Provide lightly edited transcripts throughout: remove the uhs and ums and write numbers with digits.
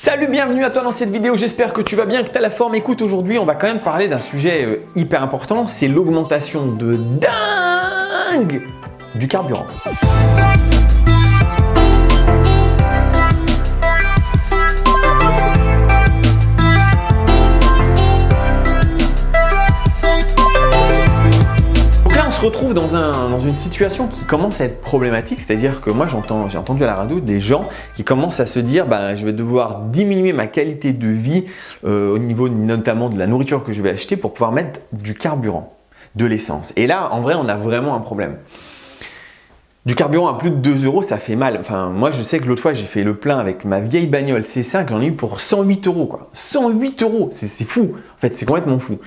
Salut, bienvenue à toi dans cette vidéo, j'espère que tu vas bien, que tu as la forme. Écoute, aujourd'hui on va quand même parler d'un sujet hyper important, c'est l'augmentation de dingue du carburant. On se retrouve dans une situation qui commence à être problématique, c'est-à-dire que moi j'ai entendu à la radio des gens qui commencent à se dire je vais devoir diminuer ma qualité de vie au niveau notamment de la nourriture que je vais acheter pour pouvoir mettre du carburant, de l'essence. Et là en vrai on a vraiment un problème. Du carburant à plus de 2 euros, ça fait mal. Enfin, moi, je sais que l'autre fois, j'ai fait le plein avec ma vieille bagnole C5, j'en ai eu pour 108 euros, quoi. 108 euros, c'est fou. En fait, c'est complètement fou.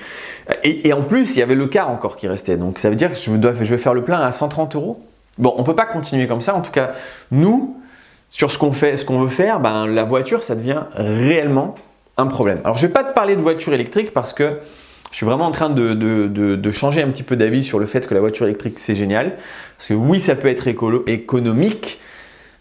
Et en plus, il y avait le quart encore qui restait. Donc, ça veut dire que je vais faire le plein à 130 euros. Bon, on ne peut pas continuer comme ça. En tout cas, nous, sur ce qu'on veut faire, la voiture, ça devient réellement un problème. Alors, je ne vais pas te parler de voiture électrique parce que je suis vraiment en train de changer un petit peu d'avis sur le fait que la voiture électrique, c'est génial. Parce que oui, ça peut être économique,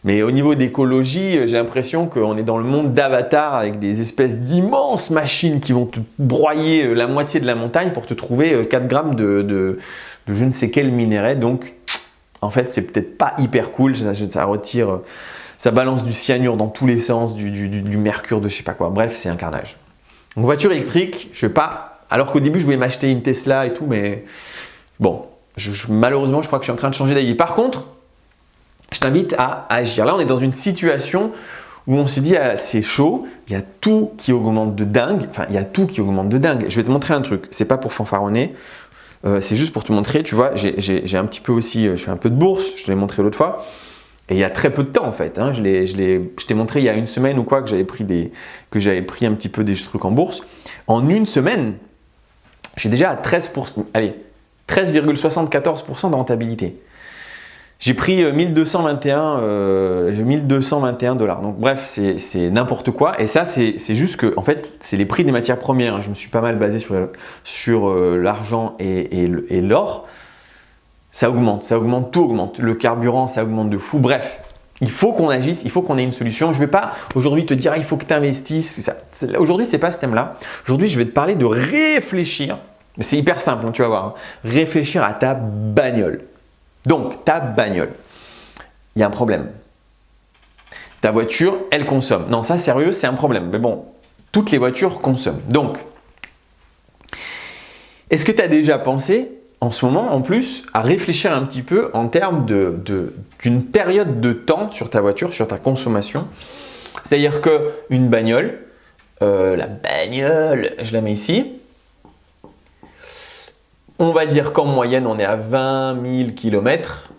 mais au niveau d'écologie, j'ai l'impression qu'on est dans le monde d'Avatar avec des espèces d'immenses machines qui vont te broyer la moitié de la montagne pour te trouver 4 grammes de je ne sais quel minerai. Donc, en fait, c'est peut-être pas hyper cool. Ça retire, ça balance du cyanure dans tous les sens, du mercure, de je sais pas quoi. Bref, c'est un carnage. Donc, voiture électrique, je vais pas. Alors qu'au début, je voulais m'acheter une Tesla et tout, mais bon. Malheureusement, je crois que je suis en train de changer d'avis. Par contre, je t'invite à agir. Là, on est dans une situation où on se dit c'est chaud, il y a tout qui augmente de dingue. Enfin, il y a tout qui augmente de dingue. Je vais te montrer un truc. C'est pas pour fanfaronner, c'est juste pour te montrer. Tu vois, j'ai un petit peu aussi, je fais un peu de bourse. Je te l'ai montré l'autre fois. Et il y a très peu de temps en fait. Hein. Je t'ai montré il y a une semaine ou quoi que j'avais pris un petit peu des trucs en bourse. En une semaine, j'ai déjà à 13%. Allez. 13,74% de rentabilité. J'ai pris 1221 $. Donc bref, c'est n'importe quoi. Et ça, c'est juste que, en fait, c'est les prix des matières premières. Je me suis pas mal basé sur l'argent et l'or. Ça augmente, tout augmente. Le carburant, ça augmente de fou. Bref, il faut qu'on agisse, il faut qu'on ait une solution. Je ne vais pas aujourd'hui te dire il faut que tu investisses. Aujourd'hui, ce n'est pas ce thème-là. Aujourd'hui, je vais te parler de réfléchir. Mais c'est hyper simple, hein, tu vas voir. Hein. Réfléchir à ta bagnole. Donc, ta bagnole. Il y a un problème. Ta voiture, elle consomme. Non, ça, sérieux, c'est un problème. Mais bon, toutes les voitures consomment. Donc, est-ce que tu as déjà pensé, en ce moment, en plus, à réfléchir un petit peu en termes d'une période de temps sur ta voiture, sur ta consommation? C'est-à-dire qu'une bagnole, la bagnole, je la mets ici. On va dire qu'en moyenne, on est à 20 000 km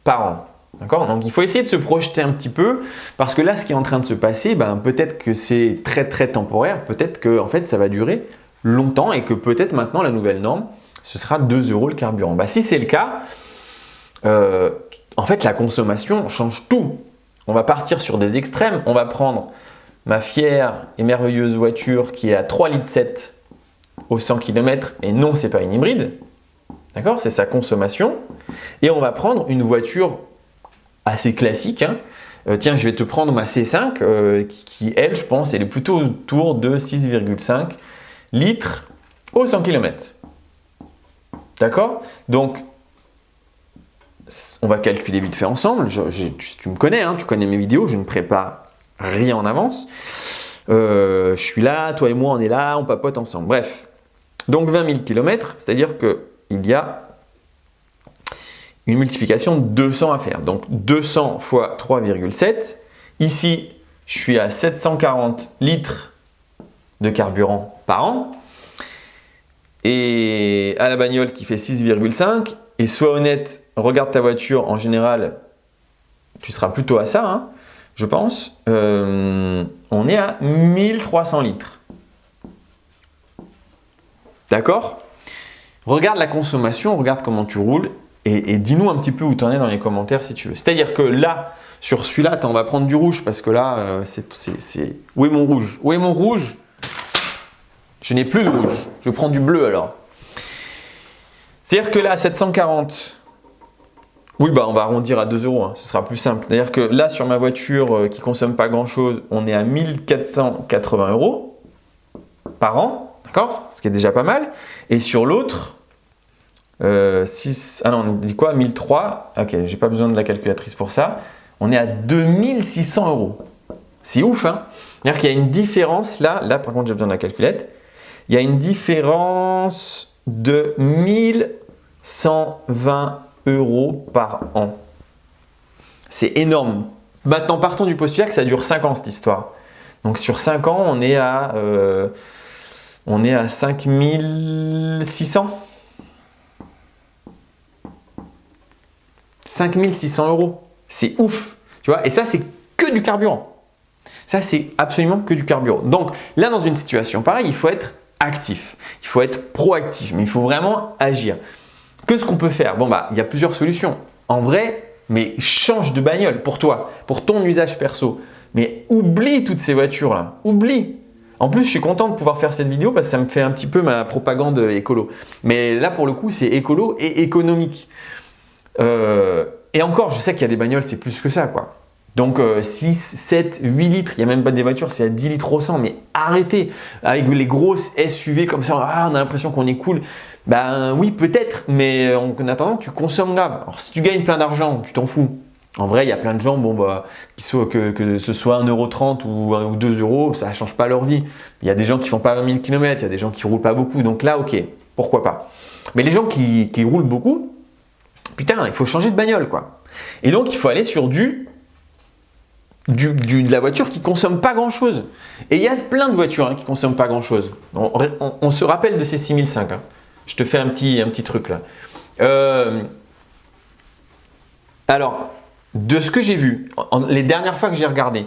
par an. D'accord? Donc, il faut essayer de se projeter un petit peu parce que là, ce qui est en train de se passer, peut-être que c'est très, très temporaire. Peut-être que en fait, ça va durer longtemps et que peut-être maintenant, la nouvelle norme, ce sera 2 euros le carburant. Si c'est le cas, en fait, la consommation change tout. On va partir sur des extrêmes. On va prendre ma fière et merveilleuse voiture qui est à 3,7 litres au 100 km, et non, ce n'est pas une hybride, d'accord? C'est sa consommation. Et on va prendre une voiture assez classique. Hein. Tiens, je vais te prendre ma C5 qui, elle, je pense, elle est plutôt autour de 6,5 litres au 100 km. D'accord? Donc, on va calculer vite fait ensemble. Tu me connais, hein, tu connais mes vidéos, je ne prépare rien en avance. Je suis là, toi et moi, on est là, on papote ensemble. Bref, donc 20 000 km, c'est-à-dire qu'il y a une multiplication de 200 à faire. Donc 200 fois 3,7. Ici, je suis à 740 litres de carburant par an. Et à la bagnole qui fait 6,5. Et sois honnête, regarde ta voiture, en général, tu seras plutôt à ça, hein, je pense. On est à 1300 litres. D'accord? Regarde la consommation, regarde comment tu roules et dis-nous un petit peu où tu en es dans les commentaires si tu veux. C'est-à-dire que là, sur celui-là, on va prendre du rouge parce que là, où est mon rouge? Où est mon rouge? Je n'ai plus de rouge. Je prends du bleu alors. C'est-à-dire que là, 740 Oui, bah on va arrondir à 2 euros, hein, ce sera plus simple. C'est-à-dire que là, sur ma voiture qui ne consomme pas grand-chose, on est à 1480 euros par an, d'accord? Ce qui est déjà pas mal. Et sur l'autre, ah non, on dit quoi? 1003. Ok, j'ai pas besoin de la calculatrice pour ça. On est à 2600 euros. C'est ouf, hein? C'est-à-dire qu'il y a une différence là. Là, par contre, j'ai besoin de la calculette. Il y a une différence de 1120 euros par an. C'est énorme. Maintenant, partons du postulat que ça dure 5 ans cette histoire. Donc sur 5 ans, on est à 5600. 5600 euros. C'est ouf. Tu vois, et ça, c'est que du carburant. Ça, c'est absolument que du carburant. Donc là, dans une situation pareille, il faut être actif. Il faut être proactif, mais il faut vraiment agir. Qu'est-ce qu'on peut faire? Bon, bah, il y a plusieurs solutions. En vrai, mais change de bagnole pour toi, pour ton usage perso. Mais oublie toutes ces voitures-là. Oublie. En plus, je suis content de pouvoir faire cette vidéo parce que ça me fait un petit peu ma propagande écolo. Mais là, pour le coup, c'est écolo et économique. Et encore, je sais qu'il y a des bagnoles, c'est plus que ça, quoi. Donc 6, 7, 8 litres, il n'y a même pas des voitures, c'est à 10 litres au 100, mais arrêtez. Avec les grosses SUV comme ça, on a l'impression qu'on est cool. Ben oui, peut-être, mais en attendant, tu consommes grave. Alors si tu gagnes plein d'argent, tu t'en fous. En vrai, il y a plein de gens, bon, bah, que ce soit 1,30 € ou 2 euros, ça ne change pas leur vie. Il y a des gens qui font pas 20 000 km, il y a des gens qui roulent pas beaucoup, donc là, ok, pourquoi pas. Mais les gens qui roulent beaucoup, putain, il faut changer de bagnole, quoi. Et donc, il faut aller sur de la voiture qui ne consomme pas grand-chose. Et il y a plein de voitures qui ne consomment pas grand-chose. On se rappelle de ces 6005. Hein. Je te fais un petit truc là. Alors, de ce que j'ai vu, les dernières fois que j'ai regardé,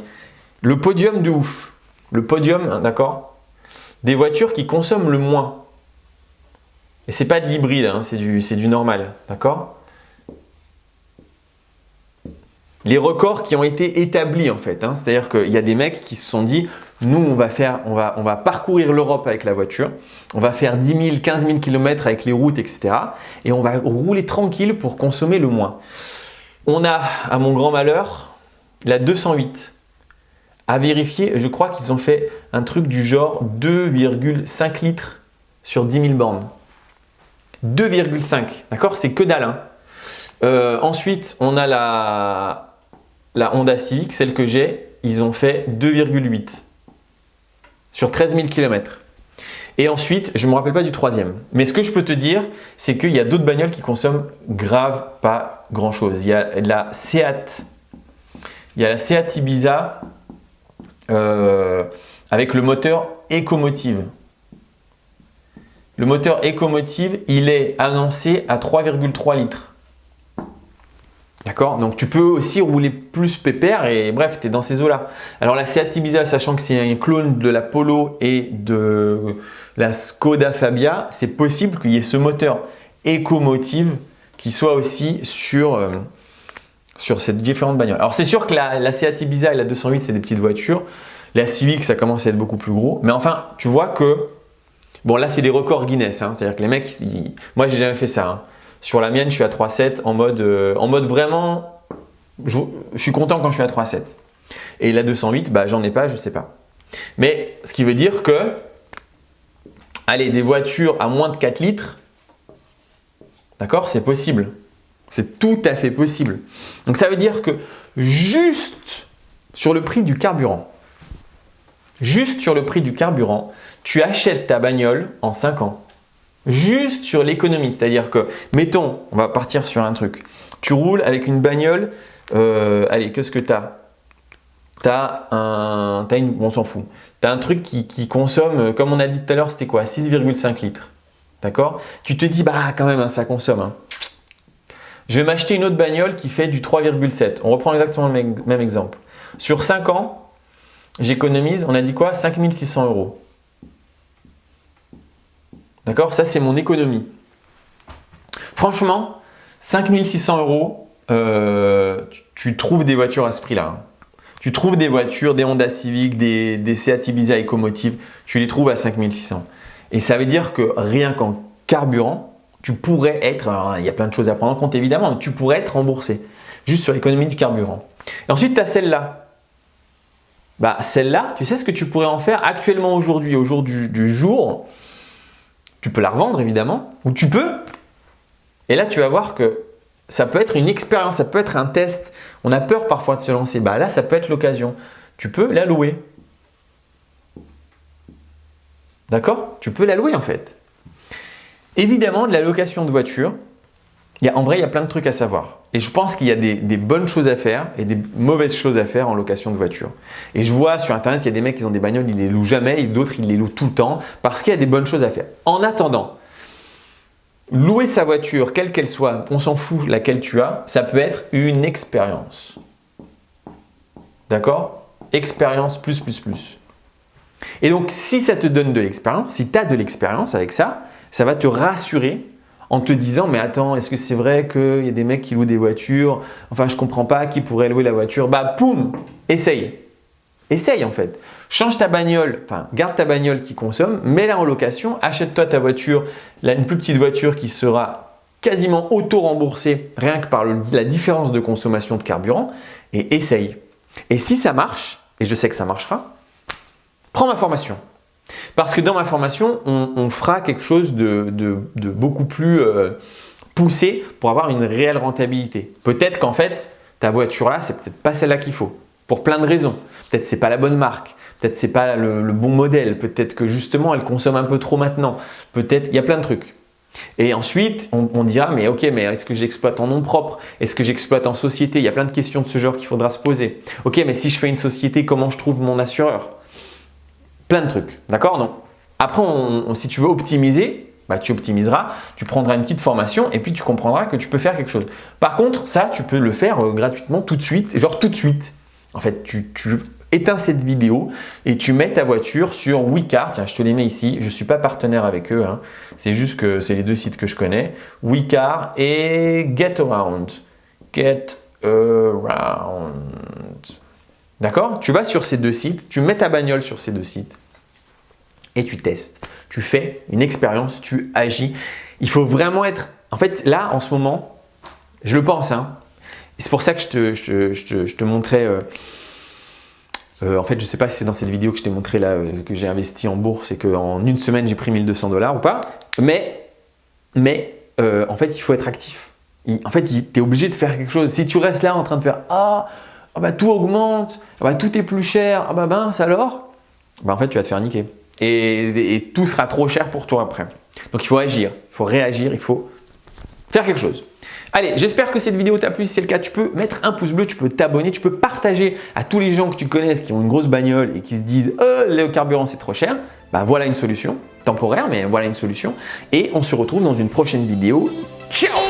le podium de ouf. Le podium, hein, d'accord? Des voitures qui consomment le moins. Et c'est pas de l'hybride, hein, c'est du normal, d'accord? Les records qui ont été établis en fait, hein, c'est-à-dire qu'il y a des mecs qui se sont dit, nous on va parcourir l'Europe avec la voiture, on va faire 10 000, 15 000 km avec les routes, etc. Et on va rouler tranquille pour consommer le moins. On a, à mon grand malheur, la 208. À vérifier, je crois qu'ils ont fait un truc du genre 2,5 litres sur 10 000 bornes. 2,5, d'accord? C'est que dalle. Hein. Ensuite, on a la Honda Civic, celle que j'ai, ils ont fait 2,8 sur 13 000 km. Et ensuite, je ne me rappelle pas du troisième. Mais ce que je peux te dire, c'est qu'il y a d'autres bagnoles qui consomment grave pas grand-chose. Il y a la Seat Ibiza avec le moteur Ecomotive. Le moteur Ecomotive, il est annoncé à 3,3 litres. D'accord? Donc tu peux aussi rouler plus pépère et bref, tu es dans ces eaux-là. Alors la Seat Ibiza, sachant que c'est un clone de la Polo et de la Skoda Fabia, c'est possible qu'il y ait ce moteur Ecomotive qui soit aussi sur ces différentes bagnoles. Alors c'est sûr que la Seat Ibiza et la 208, c'est des petites voitures. La Civic, ça commence à être beaucoup plus gros. Mais enfin, tu vois que, bon là c'est des records Guinness. Hein, c'est-à-dire que les mecs, moi j'ai jamais fait ça. Hein. Sur la mienne, je suis à 3,7 en mode vraiment, je suis content quand je suis à 3,7. Et la 208, bah, j'en ai pas, je sais pas. Mais ce qui veut dire que, allez, des voitures à moins de 4 litres, d'accord, c'est possible. C'est tout à fait possible. Donc ça veut dire que juste sur le prix du carburant, tu achètes ta bagnole en 5 ans. Juste sur l'économie, c'est-à-dire que, mettons, on va partir sur un truc. Tu roules avec une bagnole, allez, qu'est-ce que tu as? On s'en fout. Tu as un truc qui consomme, comme on a dit tout à l'heure, c'était quoi? 6,5 litres. D'accord? Tu te dis, bah quand même, hein, ça consomme. Hein. Je vais m'acheter une autre bagnole qui fait du 3,7. On reprend exactement le même exemple. Sur 5 ans, j'économise, on a dit quoi? 5 600 euros. D'accord? Ça, c'est mon économie. Franchement, 5 600 euros, tu trouves des voitures à ce prix-là. Hein. Tu trouves des voitures, des Honda Civic, des Seat Ibiza Ecomotive, tu les trouves à 5 600. Et ça veut dire que rien qu'en carburant, tu pourrais être, alors, il y a plein de choses à prendre en compte évidemment, mais tu pourrais être remboursé juste sur l'économie du carburant. Et ensuite, tu as celle-là. Bah, celle-là, tu sais ce que tu pourrais en faire actuellement aujourd'hui, au jour du jour. Tu peux la revendre évidemment, ou tu peux. Et là, tu vas voir que ça peut être une expérience, ça peut être un test. On a peur parfois de se lancer. Bah, là, ça peut être l'occasion. Tu peux la louer. D'accord? Tu peux la louer en fait. Évidemment, de la location de voiture, en vrai, il y a plein de trucs à savoir. Et je pense qu'il y a des bonnes choses à faire et des mauvaises choses à faire en location de voiture. Et je vois sur Internet, il y a des mecs qui ont des bagnoles, ils les louent jamais, et d'autres, ils les louent tout le temps parce qu'il y a des bonnes choses à faire. En attendant, louer sa voiture, quelle qu'elle soit, on s'en fout laquelle tu as, ça peut être une expérience. D'accord? Expérience plus. Et donc, si ça te donne de l'expérience, si tu as de l'expérience avec ça, ça va te rassurer en te disant, mais attends, est-ce que c'est vrai qu'il y a des mecs qui louent des voitures? Enfin, je ne comprends pas, qui pourrait louer la voiture? Bah, poum, essaye. Essaye en fait. Change ta bagnole, enfin, garde ta bagnole qui consomme, mets-la en location, achète-toi ta voiture, une plus petite voiture qui sera quasiment auto-remboursée rien que par la différence de consommation de carburant et essaye. Et si ça marche, et je sais que ça marchera, prends ma formation. Parce que dans ma formation, on fera quelque chose de beaucoup plus poussé pour avoir une réelle rentabilité. Peut-être qu'en fait, ta voiture là, c'est peut-être pas celle-là qu'il faut, pour plein de raisons. Peut-être que c'est pas la bonne marque, peut-être que c'est pas le bon modèle, peut-être que justement elle consomme un peu trop maintenant, peut-être, il y a plein de trucs. Et ensuite, on dira, mais ok, mais est-ce que j'exploite en nom propre? Est-ce que j'exploite en société? Il y a plein de questions de ce genre qu'il faudra se poser. Ok, mais si je fais une société, comment je trouve mon assureur? Plein de trucs, d'accord? Donc, après, si tu veux optimiser, bah, tu optimiseras, tu prendras une petite formation et puis tu comprendras que tu peux faire quelque chose. Par contre, ça, tu peux le faire gratuitement tout de suite, genre tout de suite. En fait, tu éteins cette vidéo et tu mets ta voiture sur WeCar. Tiens, je te les mets ici. Je ne suis pas partenaire avec eux, hein. C'est juste que c'est les deux sites que je connais. WeCar et GetAround. GetAround. D'accord? Tu vas sur ces deux sites, tu mets ta bagnole sur ces deux sites et tu testes. Tu fais une expérience, tu agis. Il faut vraiment être… En fait, là, en ce moment, je le pense, hein. C'est pour ça que je te montrais… en fait, je ne sais pas si c'est dans cette vidéo que je t'ai montré là, que j'ai investi en bourse et qu'en une semaine, j'ai pris 1 200 $ ou pas. Mais en fait, il faut être actif. En fait, tu es obligé de faire quelque chose. Si tu restes là en train de faire « Ah, bah, tout augmente, ah, bah, tout est plus cher, ah bah mince alors », bah, en fait, tu vas te faire niquer. Et tout sera trop cher pour toi après. Donc, il faut agir, il faut réagir, il faut faire quelque chose. Allez, j'espère que cette vidéo t'a plu. Si c'est le cas, tu peux mettre un pouce bleu, tu peux t'abonner, tu peux partager à tous les gens que tu connaisses qui ont une grosse bagnole et qui se disent « le carburant, c'est trop cher ». Bah, voilà une solution, temporaire, mais voilà une solution. Et on se retrouve dans une prochaine vidéo. Ciao!